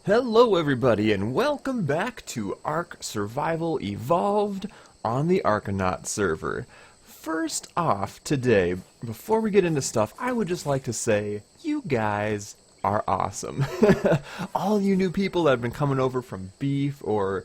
Hello everybody and welcome back to Ark Survival Evolved on the ARKonauts server. First off today, before we get into stuff, I would just like to say, you guys are awesome. All you new people that have been coming over from Beef or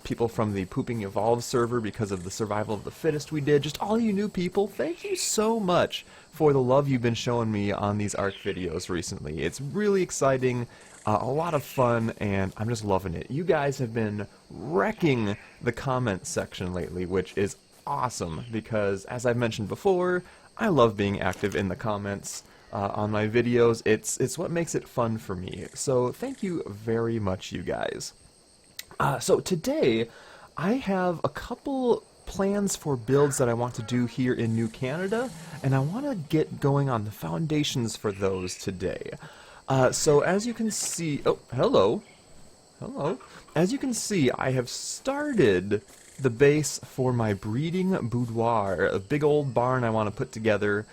people from the Pooping Evolved server because of the Survival of the Fittest we did, just all you new people, thank you so much for the love you've been showing me on these Ark videos recently. It's really exciting. A lot of fun, and I'm just loving it. You guys have been wrecking the comments section lately, which is awesome, because as I've mentioned before, I love being active in the comments on my videos. It's what makes it fun for me. So thank you very much, you guys. So today, I have a couple plans for builds that I want to do here in New Canada, and I want to get going on the foundations for those today. So as you can see, oh, hello. As you can see, I have started the base for my breeding boudoir, a big old barn I want to put together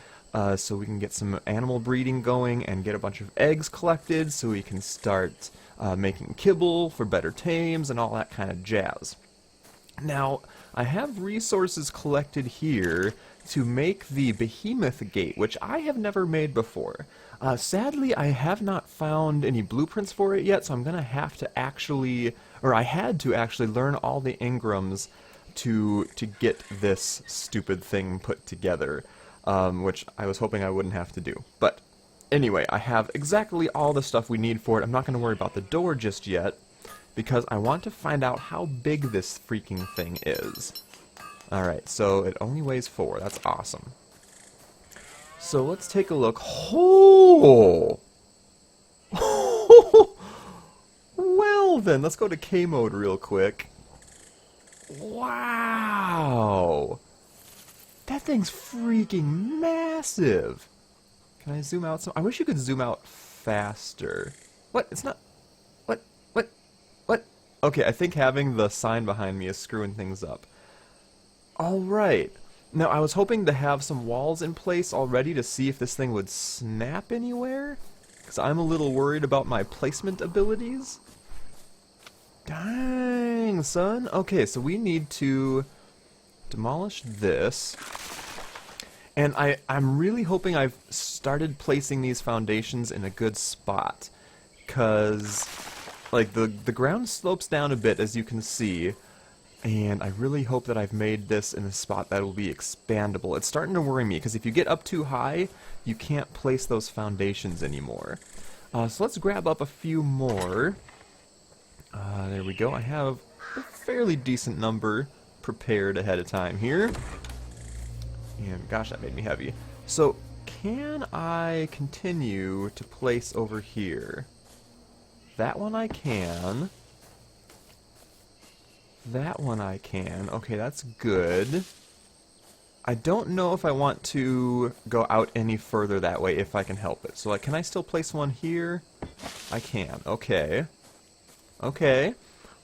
so we can get some animal breeding going and get a bunch of eggs collected so we can start making kibble for better tames and all that kind of jazz. Now, I have resources collected here to make the behemoth gate, which I have never made before. Sadly, I have not found any blueprints for it yet, so I'm going to have to actually, or I had to actually learn all the engrams to get this stupid thing put together, which I was hoping I wouldn't have to do. But anyway, I have exactly all the stuff we need for it. I'm not going to worry about the door just yet, because I want to find out how big this freaking thing is. Alright, so it only weighs 4. That's awesome. So let's take a look. Oh! Well then, let's go to K mode real quick. Wow! That thing's freaking massive! Can I zoom out some? I wish you could zoom out faster. What? It's not... What? Okay, I think having the sign behind me is screwing things up. Alright. Now, I was hoping to have some walls in place already to see if this thing would snap anywhere, because I'm a little worried about my placement abilities. Dang, son. Okay, so we need to demolish this. And I'm really hoping I've started placing these foundations in a good spot, because like the ground slopes down a bit, as you can see. And I really hope that I've made this in a spot that will be expandable. It's starting to worry me, because if you get up too high, you can't place those foundations anymore. So let's grab up a few more. There we go. I have a fairly decent number prepared ahead of time here. And gosh, that made me heavy. So, can I continue to place over here? That one I can. That one I can. Okay, that's good. I don't know if I want to go out any further that way if I can help it. So, like, can I still place one here? I can. Okay. Okay.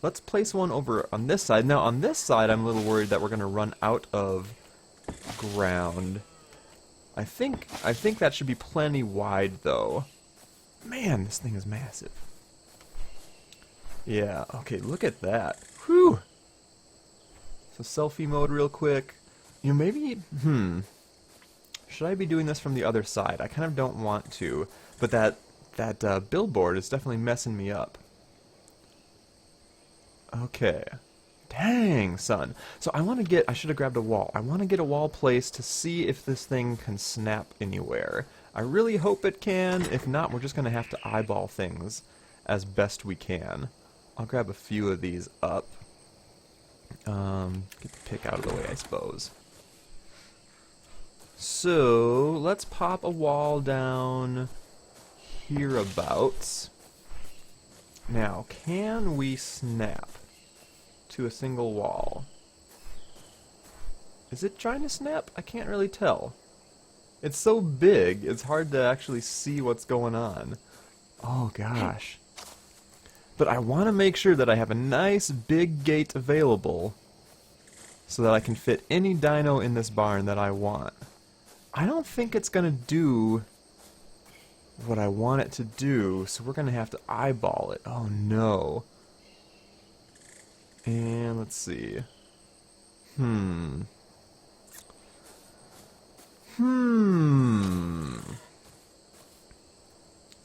Let's place one over on this side. Now, on this side, I'm a little worried that we're going to run out of ground. I think that should be plenty wide, though. Man, this thing is massive. Yeah, okay, look at that. Whew! So selfie mode real quick. You know, maybe, should I be doing this from the other side? I kind of don't want to, but that billboard is definitely messing me up. Okay. Dang, son. So I should have grabbed a wall. I want to get a wall placed to see if this thing can snap anywhere. I really hope it can. If not, we're just going to have to eyeball things as best we can. I'll grab a few of these up. Get the pick out of the way, I suppose. So, let's pop a wall down hereabouts. Now, can we snap to a single wall? Is it trying to snap? I can't really tell. It's so big, it's hard to actually see what's going on. Oh gosh. But I want to make sure that I have a nice big gate available so that I can fit any dino in this barn that I want. I don't think it's going to do what I want it to do, so we're going to have to eyeball it. Oh no. And let's see. Hmm.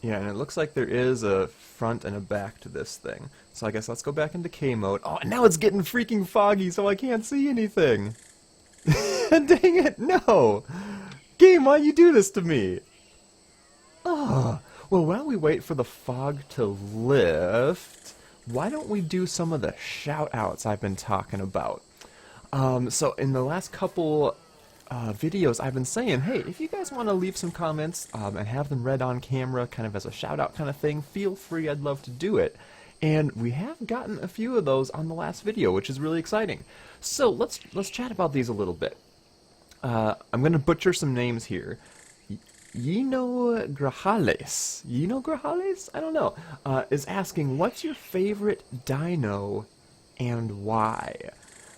Yeah, and it looks like there is a front and a back to this thing. So I guess let's go back into K mode. Oh, and now it's getting freaking foggy, so I can't see anything. Dang it, no! Game, why you do this to me? Oh, well, while we wait for the fog to lift, why don't we do some of the shout-outs I've been talking about? So in the last couple videos, I've been saying, hey, if you guys want to leave some comments and have them read on camera, kind of as a shout-out kind of thing, feel free, I'd love to do it. And we have gotten a few of those on the last video, which is really exciting. So let's chat about these a little bit. I'm going to butcher some names here. Yino Grajales, I don't know, is asking, what's your favorite dino and why?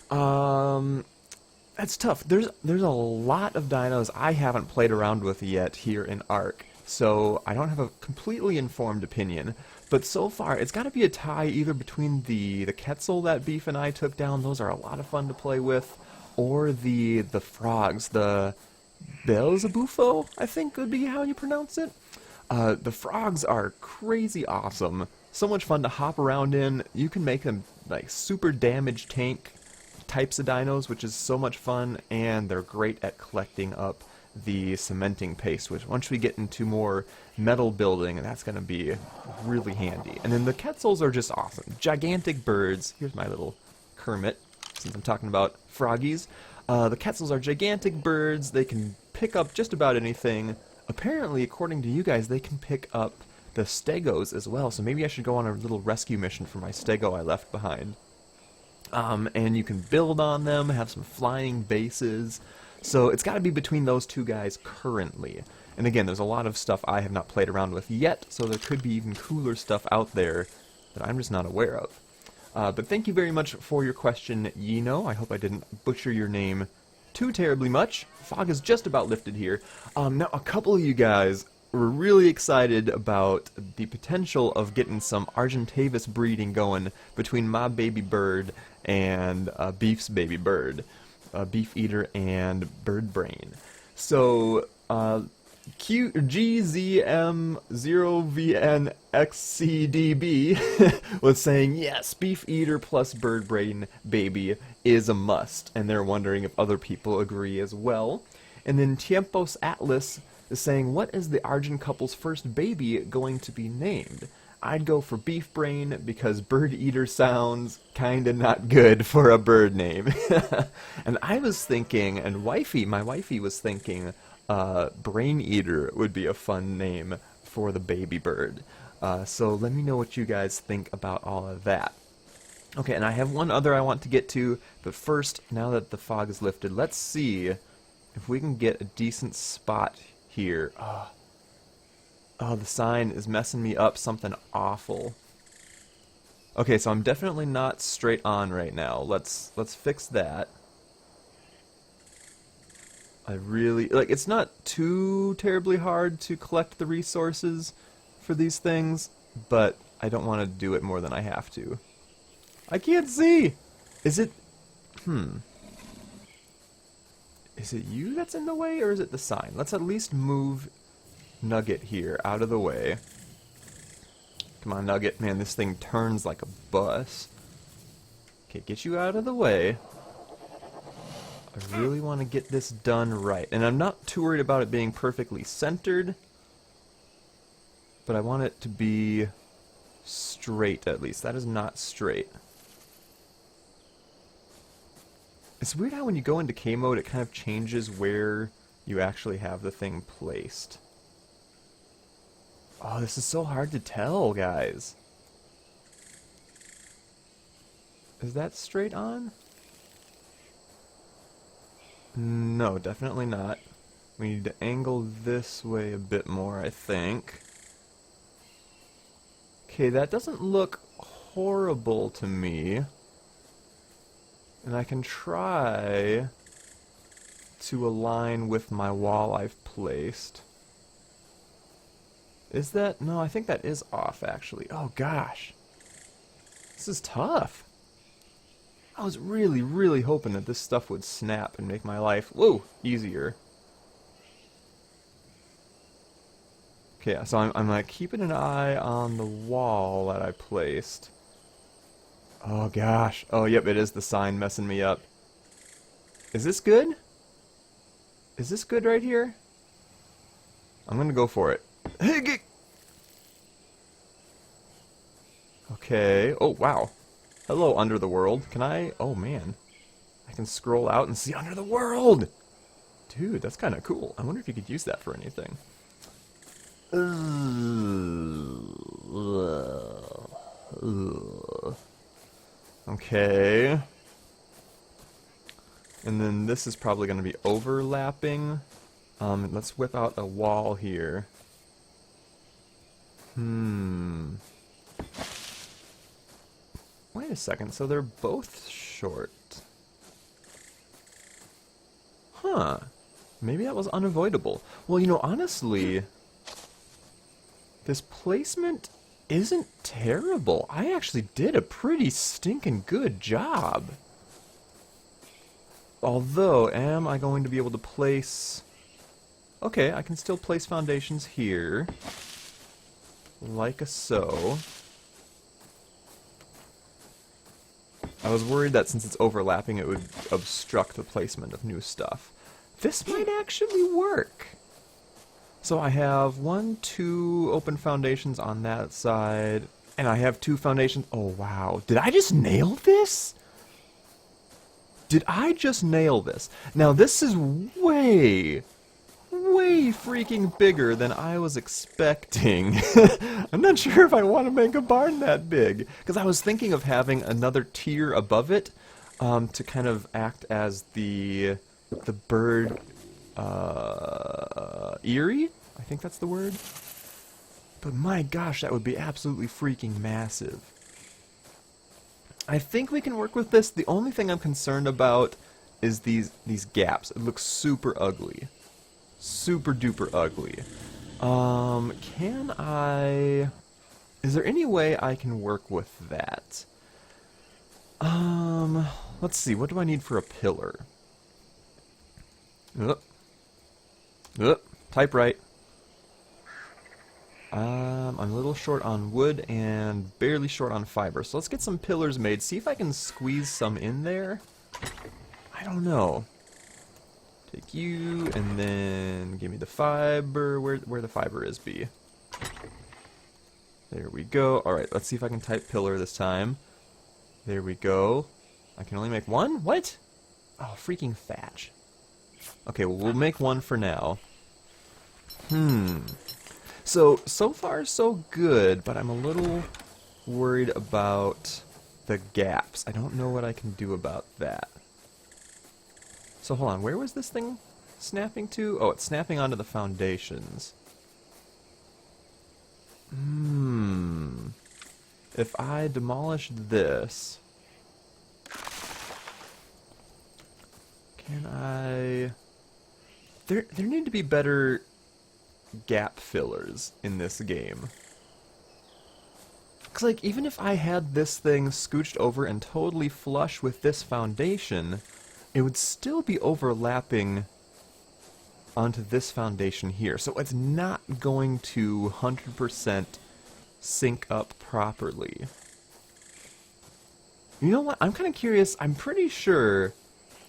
That's tough. There's a lot of dinos I haven't played around with yet here in Ark, so I don't have a completely informed opinion. But so far, it's got to be a tie either between the Quetzal that Beef and I took down, those are a lot of fun to play with, or the frogs, the Beelzebufo, I think would be how you pronounce it. The frogs are crazy awesome, so much fun to hop around in. You can make them like super damage tank types of dinos, which is so much fun, and they're great at collecting up the cementing paste, which once we get into more metal building, that's going to be really handy. And then the Quetzals are just awesome. Gigantic birds. Here's my little Kermit, since I'm talking about froggies. The Quetzals are gigantic birds. They can pick up just about anything. Apparently, according to you guys, they can pick up the Stegos as well, so maybe I should go on a little rescue mission for my Stego I left behind. And you can build on them, have some flying bases. So it's got to be between those two guys currently. And again, there's a lot of stuff I have not played around with yet, so there could be even cooler stuff out there that I'm just not aware of. But thank you very much for your question, Yino. I hope I didn't butcher your name too terribly much. Fog is just about lifted here. Now, a couple of you guys were really excited about the potential of getting some Argentavis breeding going between my baby bird and Beef's baby bird, Beef Eater and Bird Brain. So, GZM0VNXCDB was saying, yes, Beef Eater plus Bird Brain baby is a must, and they're wondering if other people agree as well. And then Tiempos Atlas is saying, what is the Argent couple's first baby going to be named? I'd go for Beef Brain because Bird Eater sounds kinda not good for a bird name. And I was thinking, and my wifey was thinking, Brain Eater would be a fun name for the baby bird. So let me know what you guys think about all of that. Okay, and I have one other I want to get to, but first, now that the fog is lifted, let's see if we can get a decent spot here. Oh, the sign is messing me up something awful. Okay, so I'm definitely not straight on right now. Let's fix that. I really, like, it's not too terribly hard to collect the resources for these things, but I don't want to do it more than I have to. I can't see! Is it, is it you that's in the way, or is it the sign? Let's at least move Nugget here out of the way. Come on, Nugget. Man, this thing turns like a bus. Okay, get you out of the way. I really want to get this done right. And I'm not too worried about it being perfectly centered, but I want it to be straight, at least. That is not straight. It's weird how when you go into K mode, it kind of changes where you actually have the thing placed. Oh, this is so hard to tell, guys. Is that straight on? No, definitely not. We need to angle this way a bit more, I think. Okay, that doesn't look horrible to me. And I can try to align with my wall I've placed. Is that? No, I think that is off, actually. Oh, gosh. This is tough. I was really, really hoping that this stuff would snap and make my life, whoa, easier. Okay, so I'm like keeping an eye on the wall that I placed. Oh gosh. Oh yep, it is the sign messing me up. Is this good? Is this good right here? I'm gonna go for it. Okay. Oh wow. Hello, Underworld. Can I? Oh man. I can scroll out and see Underworld! Dude, that's kind of cool. I wonder if you could use that for anything. Okay. And then this is probably going to be overlapping. Let's whip out a wall here. Wait a second, so they're both short. Huh. Maybe that was unavoidable. Well, you know, honestly, this placement isn't terrible. I actually did a pretty stinking good job. Although, am I going to be able to place... Okay, I can still place foundations here. Like so. I was worried that since it's overlapping, it would obstruct the placement of new stuff. This might actually work. So I have 1, 2 open foundations on that side, and I have 2 foundations. Oh, wow. Did I just nail this? Did I just nail this? Now, this is way freaking bigger than I was expecting. I'm not sure if I want to make a barn that big, because I was thinking of having another tier above it to kind of act as the bird eyrie? I think that's the word. But my gosh, that would be absolutely freaking massive. I think we can work with this. The only thing I'm concerned about is these gaps. It looks super ugly. Super duper ugly. Can I... Is there any way I can work with that? Let's see. What do I need for a pillar? Type right. I'm a little short on wood and barely short on fiber. So let's get some pillars made. See if I can squeeze some in there. I don't know. Take you and then give me the fiber. Where the fiber is, B. There we go. Alright, let's see if I can type pillar this time. There we go. I can only make one? What? Oh, freaking thatch. Okay, well, we'll make one for now. So far so good, but I'm a little worried about the gaps. I don't know what I can do about that. So hold on, where was this thing snapping to? Oh, it's snapping onto the foundations. If I demolish this... Can I... There need to be better gap fillers in this game. Because, like, even if I had this thing scooched over and totally flush with this foundation, it would still be overlapping onto this foundation here. So it's not going to 100% sync up properly. You know what? I'm kind of curious. I'm pretty sure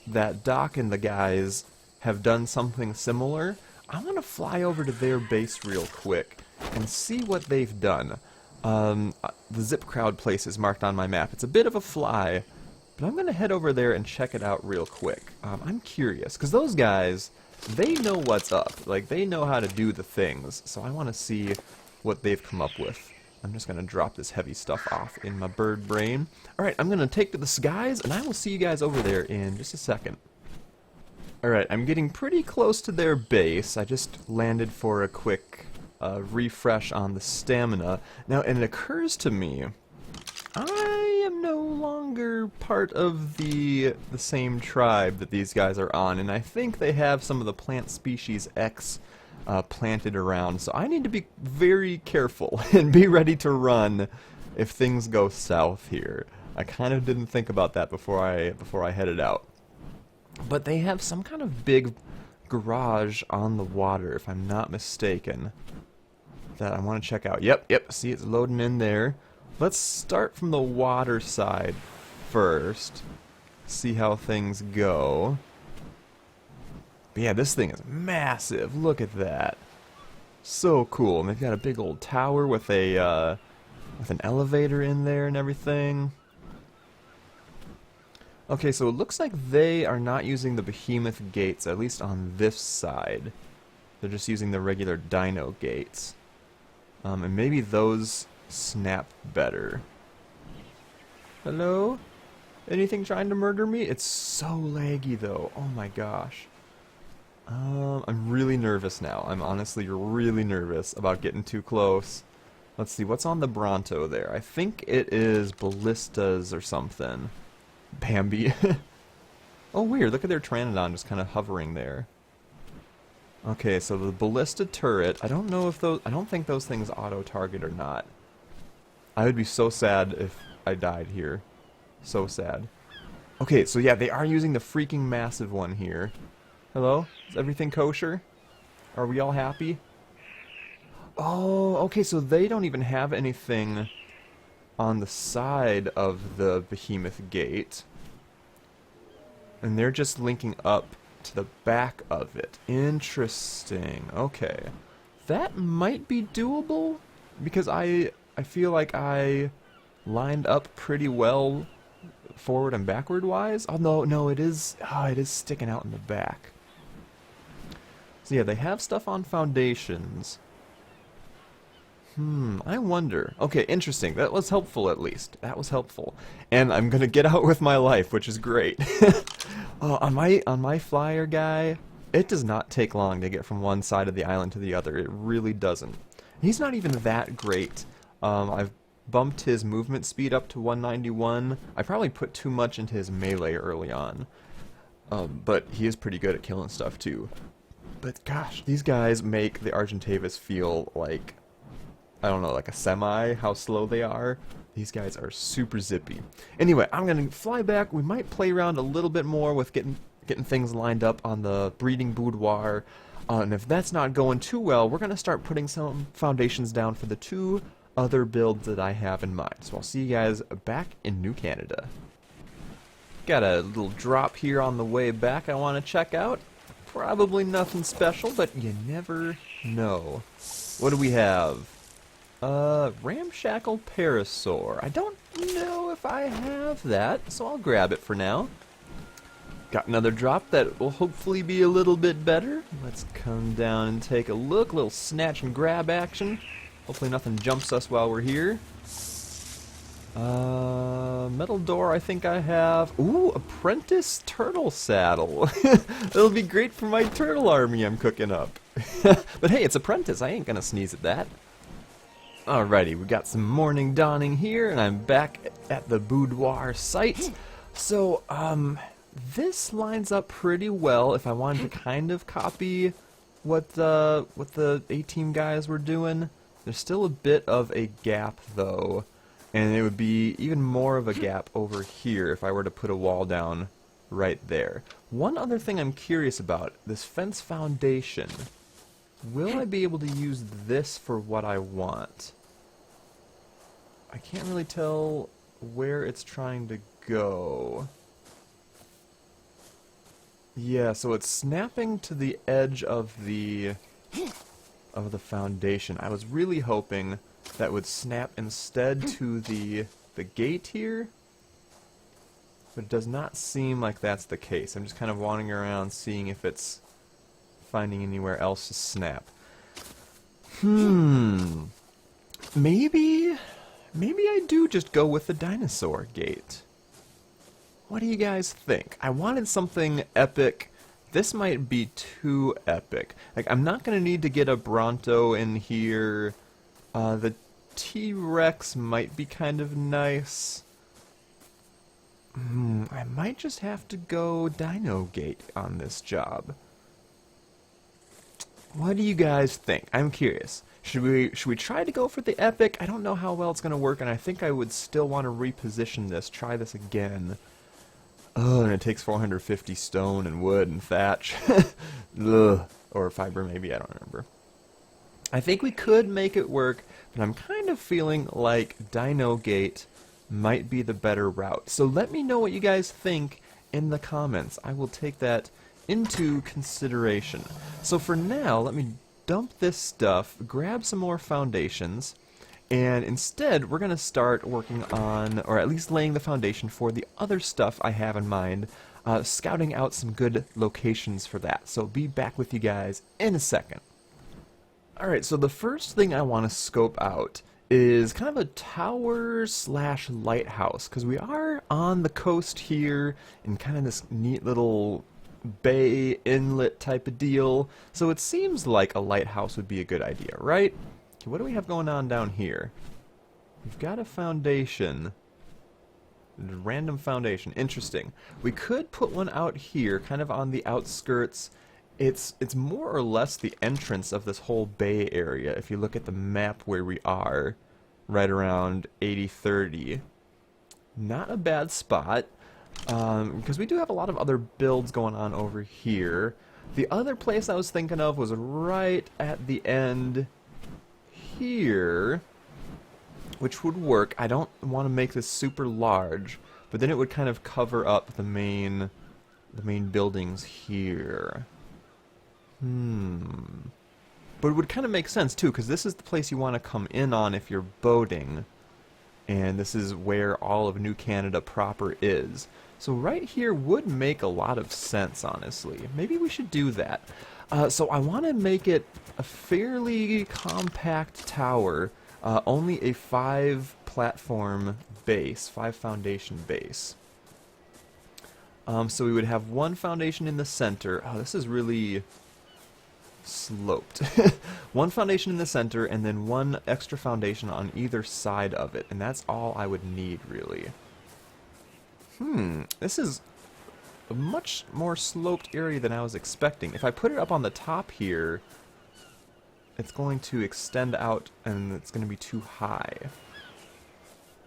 that Doc and the guys have done something similar. I want to fly over to their base real quick and see what they've done. The Zip Crowd place is marked on my map. It's a bit of a fly, but I'm going to head over there and check it out real quick. I'm curious, because those guys, they know what's up. Like, they know how to do the things, so I want to see what they've come up with. I'm just going to drop this heavy stuff off in my bird brain. Alright, I'm going to take to the skies, and I will see you guys over there in just a second. Alright, I'm getting pretty close to their base. I just landed for a quick refresh on the stamina. Now, and it occurs to me, I am no longer part of the same tribe that these guys are on, and I think they have some of the plant species X planted around, so I need to be very careful and be ready to run if things go south here. I kind of didn't think about that before I headed out. But they have some kind of big garage on the water, if I'm not mistaken, that I want to check out. Yep, see it's loading in there. Let's start from the water side first, see how things go. But yeah, this thing is massive. Look at that. So cool. And they've got a big old tower with a with an elevator in there and everything. Okay, so it looks like they are not using the behemoth gates, at least on this side. They're just using the regular dino gates. And maybe those snap better. Hello? Anything trying to murder me? It's so laggy though. Oh my gosh. I'm really nervous now. I'm honestly really nervous about getting too close. Let's see, what's on the Bronto there? I think it is ballistas or something. Bambi. Oh weird, look at their Pteranodon just kind of hovering there. Okay, so the ballista turret, I don't know if those, I don't think those things auto-target or not. I would be so sad if I died here. So sad. Okay, so yeah, they are using the freaking massive one here. Hello? Is everything kosher? Are we all happy? Oh, okay, so they don't even have anything on the side of the behemoth gate. And they're just linking up to the back of it. Interesting. Okay. That might be doable, because I feel like I lined up pretty well forward and backward wise. Oh no, it is sticking out in the back. So yeah, they have stuff on foundations. I wonder. Okay, interesting. That was helpful at least. That was helpful. And I'm gonna get out with my life, which is great. Oh, on my flyer guy, it does not take long to get from one side of the island to the other. It really doesn't. He's not even that great. I've bumped his movement speed up to 191. I probably put too much into his melee early on. But he is pretty good at killing stuff too. But gosh, these guys make the Argentavis feel like, I don't know, like a semi, how slow they are. These guys are super zippy. Anyway, I'm going to fly back. We might play around a little bit more with getting things lined up on the breeding boudoir. And if that's not going too well, we're going to start putting some foundations down for the two other builds that I have in mind. So I'll see you guys back in New Canada. Got a little drop here on the way back I want to check out. Probably nothing special, but you never know. What do we have? Ramshackle Parasaur. I don't know if I have that, so I'll grab it for now. Got another drop that will hopefully be a little bit better. Let's come down and take a look. Little snatch and grab action. Hopefully nothing jumps us while we're here. Metal door I think I have. Ooh, Apprentice Turtle Saddle. It'll be great for my turtle army I'm cooking up. But hey, it's Apprentice. I ain't gonna sneeze at that. Alrighty, we got some morning dawning here, and I'm back at the boudoir site. So, this lines up pretty well if I wanted to kind of copy what the A-Team guys were doing. There's still a bit of a gap, though. And it would be even more of a gap over here if I were to put a wall down right there. One other thing I'm curious about, this fence foundation. Will I be able to use this for what I want? I can't really tell where it's trying to go. Yeah, so it's snapping to the edge of the foundation. I was really hoping that would snap instead to the gate here, but it does not seem like that's the case. I'm just kind of wandering around seeing if it's finding anywhere else to snap. Maybe I do just go with the dinosaur gate. What do you guys think? I wanted something epic. This might be too epic. Like, I'm not going to need to get a Bronto in here. The T-Rex might be kind of nice. I might just have to go Dino Gate on this job. What do you guys think? I'm curious. Should we try to go for the epic? I don't know how well it's going to work, and I think I would still want to reposition this. Try this again. Oh, and it takes 450 stone and wood and thatch. Ugh. Or fiber, maybe. I don't remember. I think we could make it work, but I'm kind of feeling like Dino Gate might be the better route. So let me know what you guys think in the comments. I will take that into consideration. So for now, let me dump this stuff, grab some more foundations, and instead we're going to start working on, or at least laying the foundation for the other stuff I have in mind, scouting out some good locations for that. So be back with you guys in a second. Alright, so the first thing I want to scope out is kind of a tower slash lighthouse, because we are on the coast here in kind of this neat little bay inlet type of deal, so it seems like a lighthouse would be a good idea, right? Okay, what do we have going on down here? We've got a foundation. Random foundation. Interesting. We could put one out here, kind of on the outskirts. It's more or less the entrance of this whole bay area, if you look at the map where we are, right around 8030. Not a bad spot, because we do have a lot of other builds going on over here. The other place I was thinking of was right at the end here, which would work. I don't want to make this super large, but then it would kind of cover up the main buildings here. But it would kind of make sense too, because this is the place you want to come in on if you're boating, and this is where all of New Canada proper is. So right here would make a lot of sense, honestly. Maybe we should do that. So I want to make it a fairly compact tower, only a 5-platform base, 5-foundation base. So we would have one foundation in the center. Oh, this is really sloped. One foundation in the center, and then one extra foundation on either side of it, and that's all I would need, really. This is a much more sloped area than I was expecting. If I put it up on the top here, it's going to extend out, and it's going to be too high.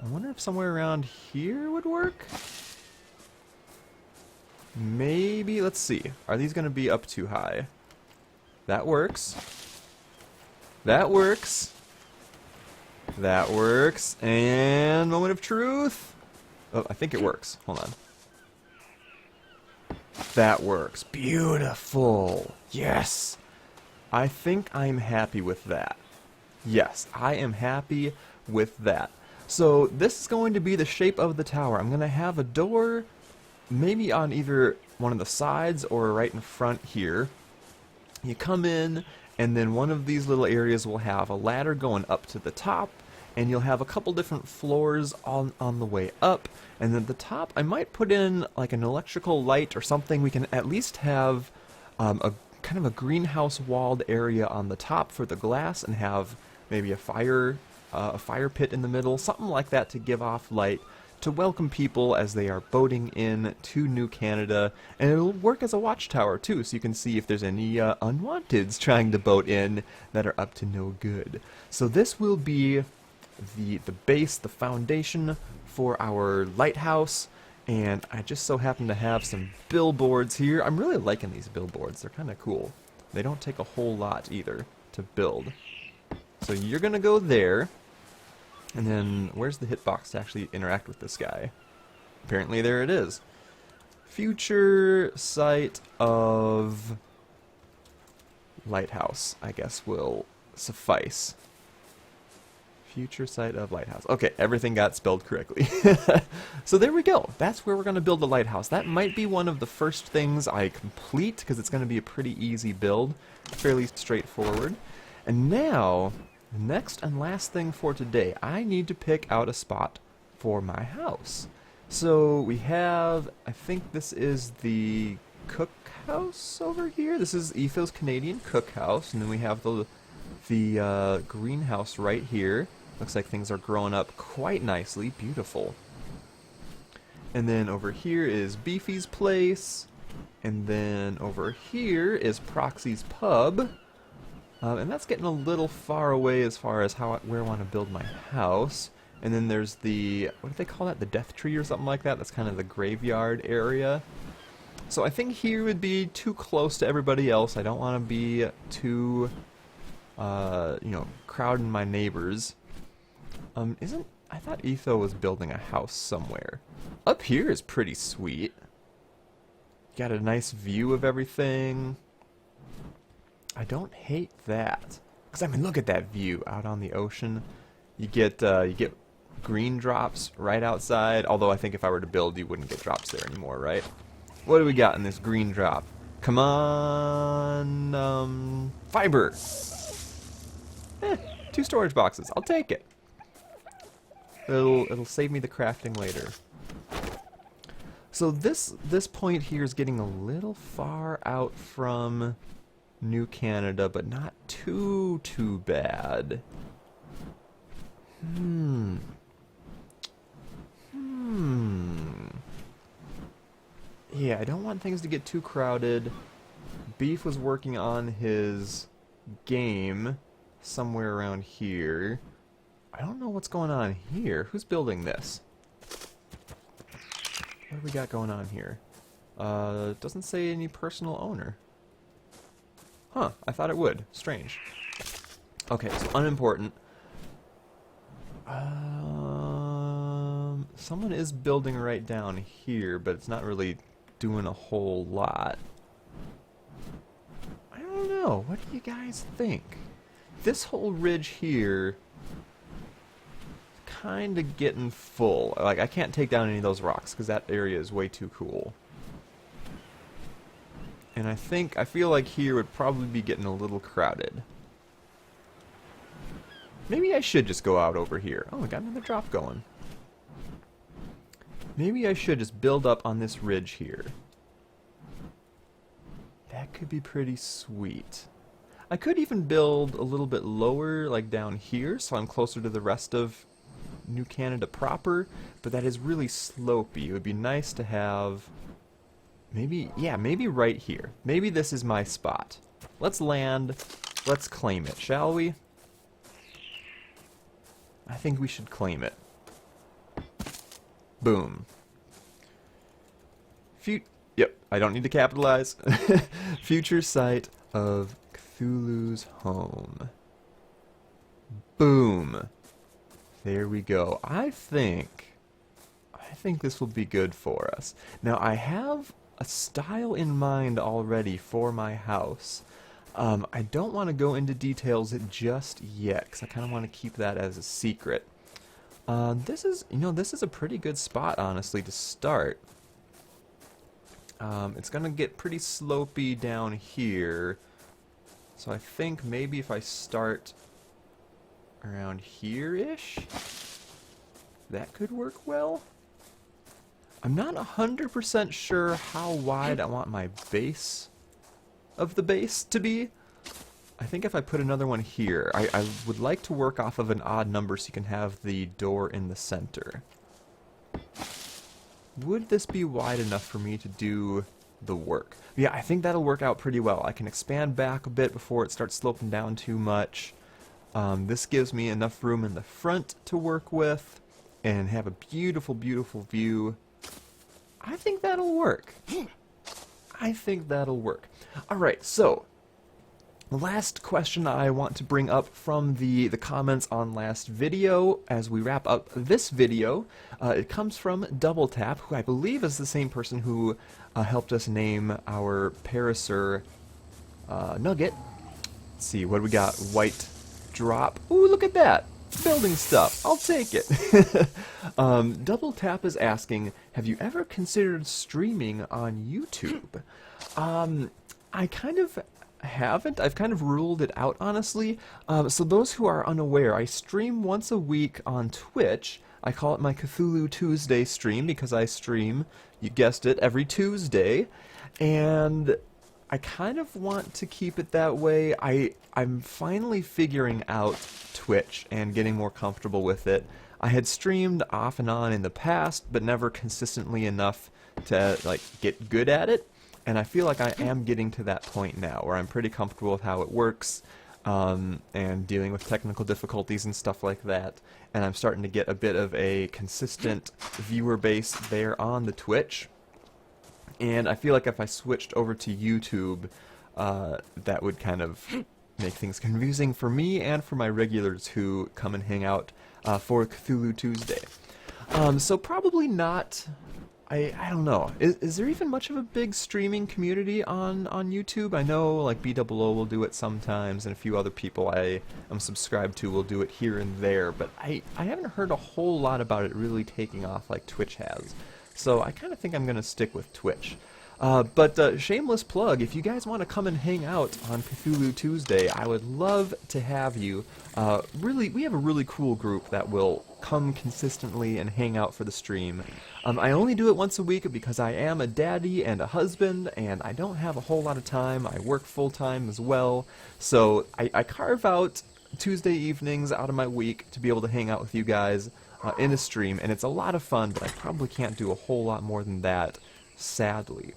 I wonder if somewhere around here would work? Maybe, let's see. Are these going to be up too high? That works. That works. That works. And moment of truth. Oh, I think it works. Hold on. That works. Beautiful. Yes. I think I'm happy with that. Yes, I am happy with that. So this is going to be the shape of the tower. I'm going to have a door maybe on either one of the sides or right in front here. You come in, and then one of these little areas will have a ladder going up to the top, and you'll have a couple different floors on the way up, and then at the top I might put in like an electrical light or something. We can at least have a kind of a greenhouse walled area on the top for the glass, and have maybe a fire pit in the middle, something like that, to give off light to welcome people as they are boating in to New Canada, and it'll work as a watchtower too, so you can see if there's any unwanteds trying to boat in that are up to no good. So this will be the base, the foundation for our lighthouse, and I just so happen to have some billboards here. I'm really liking these billboards. They're kind of cool. They don't take a whole lot either to build. So you're gonna go there. And then, where's the hitbox to actually interact with this guy? Apparently there it is. Future site of lighthouse, I guess, will suffice. Future site of lighthouse. Okay, everything got spelled correctly. So there we go. That's where we're going to build the lighthouse. That might be one of the first things I complete, because it's going to be a pretty easy build. Fairly straightforward. And now, the next and last thing for today, I need to pick out a spot for my house. So we have, I think this is the cookhouse over here. This is Etho's Canadian Cookhouse, and then we have the greenhouse right here. Looks like things are growing up quite nicely. Beautiful. And then over here is Beefy's Place, and then over here is Proxy's Pub. And that's getting a little far away as far as where I want to build my house. And then there's the, what do they call that? The death tree or something like that? That's kind of the graveyard area. So I think here would be too close to everybody else. I don't want to be too, you know, crowding my neighbors. I thought Etho was building a house somewhere. Up here is pretty sweet. Got a nice view of everything. I don't hate that. Because, I mean, look at that view out on the ocean. You get green drops right outside. Although I think if I were to build, you wouldn't get drops there anymore, right? What do we got in this green drop? Come on, fiber. 2 storage boxes. I'll take it. It'll save me the crafting later. So this point here is getting a little far out from New Canada, but not too bad. Yeah, I don't want things to get too crowded. Beef was working on his game somewhere around here. I don't know what's going on here. Who's building this? What do we got going on here? Doesn't say any personal owner. Huh, I thought it would. Strange. Okay, so unimportant. Someone is building right down here, but it's not really doing a whole lot. I don't know. What do you guys think? This whole ridge here kind of getting full. Like, I can't take down any of those rocks because that area is way too cool. And I feel like here would probably be getting a little crowded. Maybe I should just go out over here. Oh, I got another drop going. Maybe I should just build up on this ridge here. That could be pretty sweet. I could even build a little bit lower, like down here, so I'm closer to the rest of New Canada proper, but that is really slopey. It would be nice to have maybe right here. Maybe this is my spot. Let's land. Let's claim it, shall we? I think we should claim it. Boom. Yep, I don't need to capitalize. Future site of Cthulhu's home. Boom. There we go. I think this will be good for us. Now, I have a style in mind already for my house. I don't want to go into details just yet, because I kind of want to keep that as a secret. This is a pretty good spot, honestly, to start. It's going to get pretty slopey down here. So I think maybe if I start around here-ish, that could work well. I'm not 100% sure how wide I want my base of the base to be. I think if I put another one here, I would like to work off of an odd number so you can have the door in the center. Would this be wide enough for me to do the work? Yeah, I think that'll work out pretty well. I can expand back a bit before it starts sloping down too much. This gives me enough room in the front to work with and have a beautiful, beautiful view. I think that'll work. I think that'll work. Alright, so the last question I want to bring up from the comments on last video as we wrap up this video, it comes from Double Tap, who I believe is the same person who helped us name our Parasaur Nugget. Let's see, what do we got? White drop. Ooh, look at that! Building stuff. I'll take it. Double Tap is asking, have you ever considered streaming on YouTube? I kind of haven't. I've kind of ruled it out, honestly. So those who are unaware, I stream once a week on Twitch. I call it my Cthulhu Tuesday stream because I stream, you guessed it, every Tuesday. And I kind of want to keep it that way. I'm finally figuring out Twitch and getting more comfortable with it. I had streamed off and on in the past, but never consistently enough to get good at it. And I feel like I am getting to that point now where I'm pretty comfortable with how it works. and dealing with technical difficulties and stuff like that. And I'm starting to get a bit of a consistent viewer base there on the Twitch. And I feel like if I switched over to YouTube, that would kind of make things confusing for me and for my regulars who come and hang out for Cthulhu Tuesday. So probably not. I don't know. Is there even much of a big streaming community on YouTube? I know like BOO will do it sometimes, and a few other people I am subscribed to will do it here and there, but I haven't heard a whole lot about it really taking off like Twitch has. So I kind of think I'm going to stick with Twitch. But shameless plug, if you guys want to come and hang out on Cthulhu Tuesday, I would love to have you. Really, we have a really cool group that will come consistently and hang out for the stream. I only do it once a week because I am a daddy and a husband, and I don't have a whole lot of time. I work full-time as well, so I carve out Tuesday evenings out of my week to be able to hang out with you guys in a stream, and it's a lot of fun, but I probably can't do a whole lot more than that, sadly.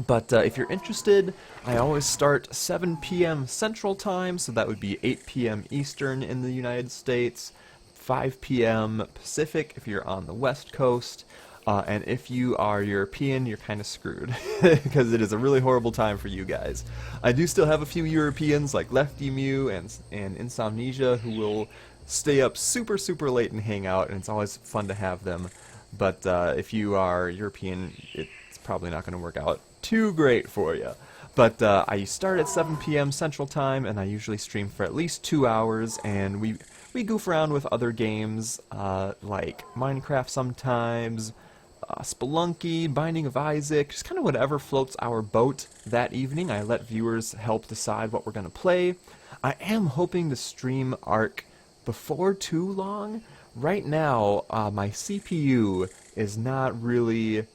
But if you're interested, I always start 7 p.m. Central Time, so that would be 8 p.m. Eastern in the United States, 5 p.m. Pacific if you're on the West Coast, and if you are European, you're kind of screwed, because it is a really horrible time for you guys. I do still have a few Europeans, like Lefty Mew and Insomnesia, who will stay up super, super late and hang out, and it's always fun to have them. But if you are European, it's probably not going to work out too great for you. But I start at 7 p.m. Central Time, and I usually stream for at least 2 hours, and we goof around with other games like Minecraft sometimes, Spelunky, Binding of Isaac, just kind of whatever floats our boat that evening. I let viewers help decide what we're going to play. I am hoping to stream Ark before too long. Right now, my CPU is not really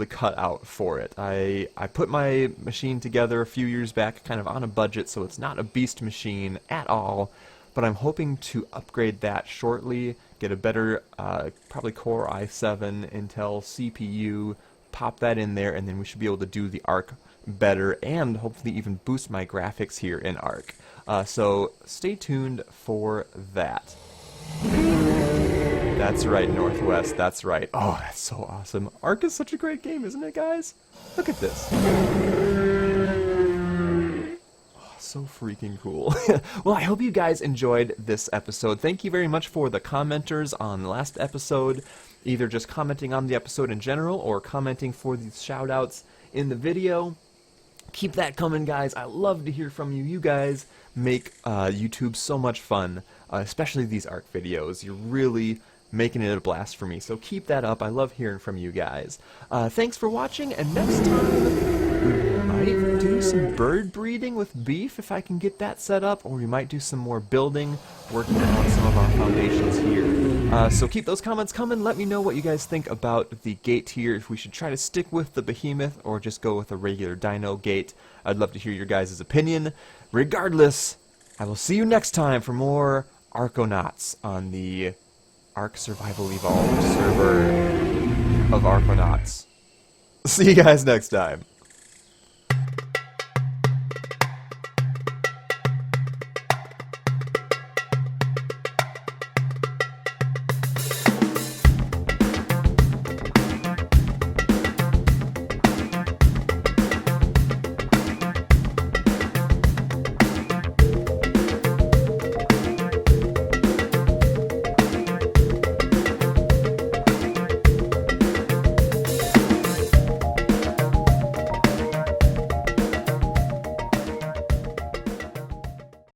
cut out for it. I put my machine together a few years back kind of on a budget, so it's not a beast machine at all, but I'm hoping to upgrade that shortly, get a better probably Core i7 Intel CPU, pop that in there, and then we should be able to do the Ark better and hopefully even boost my graphics here in Ark. So stay tuned for that. That's right, Northwest, that's right. Oh, that's so awesome. Ark is such a great game, isn't it, guys? Look at this. Oh, so freaking cool. Well, I hope you guys enjoyed this episode. Thank you very much for the commenters on the last episode, either just commenting on the episode in general or commenting for these shout-outs in the video. Keep that coming, guys. I love to hear from you. You guys make YouTube so much fun, especially these Ark videos. You're really making it a blast for me, so keep that up. I love hearing from you guys. Thanks for watching, and next time we might do some bird breeding with beef if I can get that set up, or we might do some more building, working on some of our foundations here. So keep those comments coming. Let me know what you guys think about the gate here, if we should try to stick with the behemoth or just go with a regular dino gate. I'd love to hear your guys' opinion. Regardless, I will see you next time for more ARKonauts on the Ark Survival Evolved server of ARKonauts. See you guys next time.